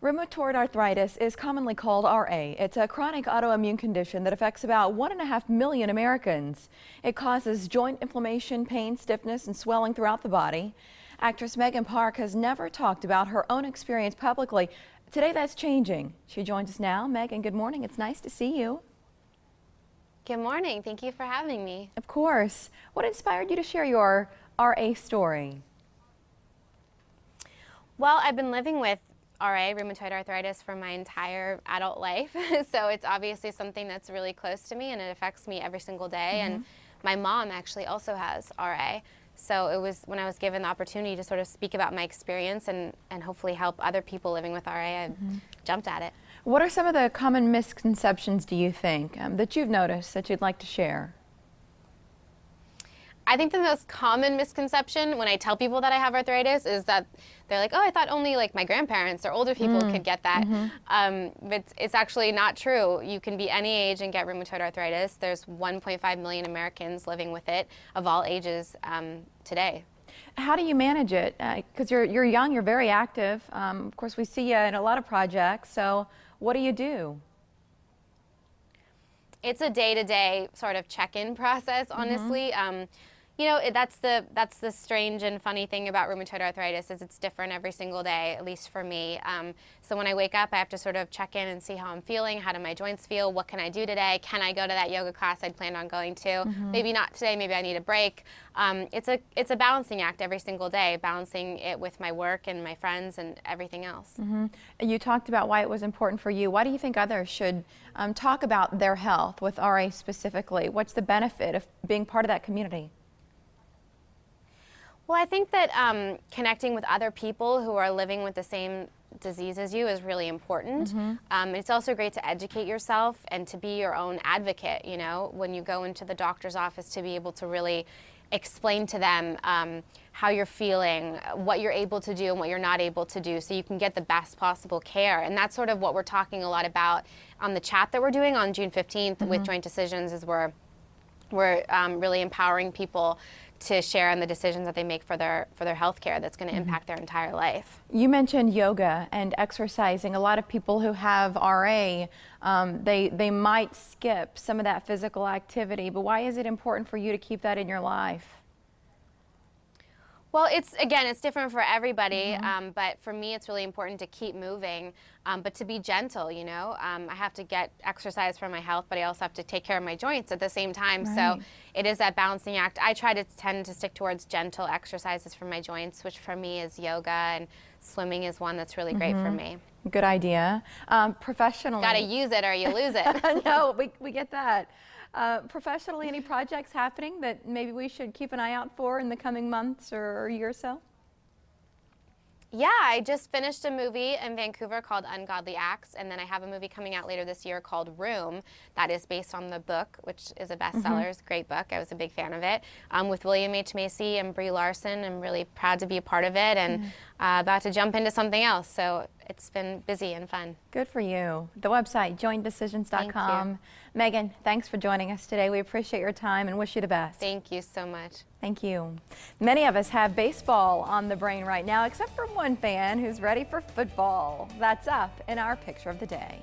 Rheumatoid arthritis is commonly called RA. It's a chronic autoimmune condition that affects about 1.5 million Americans. It causes joint inflammation, pain, stiffness, and swelling throughout the body. Actress Megan Park has never talked about her own experience publicly. Today that's changing. She joins us now. Megan, good morning. It's nice to see you. Good morning. Thank you for having me. Of course. What inspired you to share your RA story? Well, I've been living with RA, rheumatoid arthritis, for my entire adult life. So it's obviously something that's really close to me and it affects me every single day. And my mom actually also has RA. So it was when I was given the opportunity to sort of speak about my experience and hopefully help other people living with RA, I jumped at it. What are some of the common misconceptions, do you think, that you've noticed that you'd like to share? I think the most common misconception when I tell people that I have arthritis is that they're like, oh, I thought only like my grandparents or older people could get that. But it's actually not true. You can be any age and get rheumatoid arthritis. There's 1.5 million Americans living with it of all ages today. How do you manage it? Because you're young, you're very active. Of course, we see you in a lot of projects. So what do you do? It's a day-to-day sort of check-in process, honestly. You know, that's the strange and funny thing about rheumatoid arthritis is it's different every single day, at least for me. So when I wake up, I have to sort of check in and see how I'm feeling. How do my joints feel? What can I do today? Can I go to that yoga class I'd planned on going to? Maybe not today. Maybe I need a break. It's a balancing act every single day, balancing it with my work and my friends and everything else. You talked about why it was important for you. Why do you think others should talk about their health with RA specifically? What's the benefit of being part of that community? Well, I think that connecting with other people who are living with the same disease as you is really important. It's also great to educate yourself and to be your own advocate, you know, when you go into the doctor's office, to be able to really explain to them how you're feeling, what you're able to do and what you're not able to do, so you can get the best possible care. And that's sort of what we're talking a lot about on the chat that we're doing on June 15th with Joint Decisions, is we're really empowering people to share in the decisions that they make for their health care that's going to impact their entire life. You mentioned yoga and exercising. A lot of people who have RA, they might skip some of that physical activity, but why is it important for you to keep that in your life? Well, it's different for everybody, but for me it's really important to keep moving, but to be gentle, you know. I have to get exercise for my health, but I also have to take care of my joints at the same time, so it is that balancing act. I try to tend to stick towards gentle exercises for my joints, which for me is yoga, and swimming is one that's really great for me. Good idea. Professionally. Gotta use it or you lose it. No, we get that. Professionally, any projects happening that maybe we should keep an eye out for in the coming months or year or so? Yeah, I just finished a movie in Vancouver called Ungodly Acts, and then I have a movie coming out later this year called Room that is based on the book, which is a bestseller. It's a great book. I was a big fan of it. With William H. Macy and Brie Larson. I'm really proud to be a part of it, and about to jump into something else. So it's been busy and fun. Good for you. The website, jointdecisions.com. Megan, thanks for joining us today. We appreciate your time and wish you the best. Thank you so much. Thank you. Many of us have baseball on the brain right now, except for one fan who's ready for football. That's up in our picture of the day.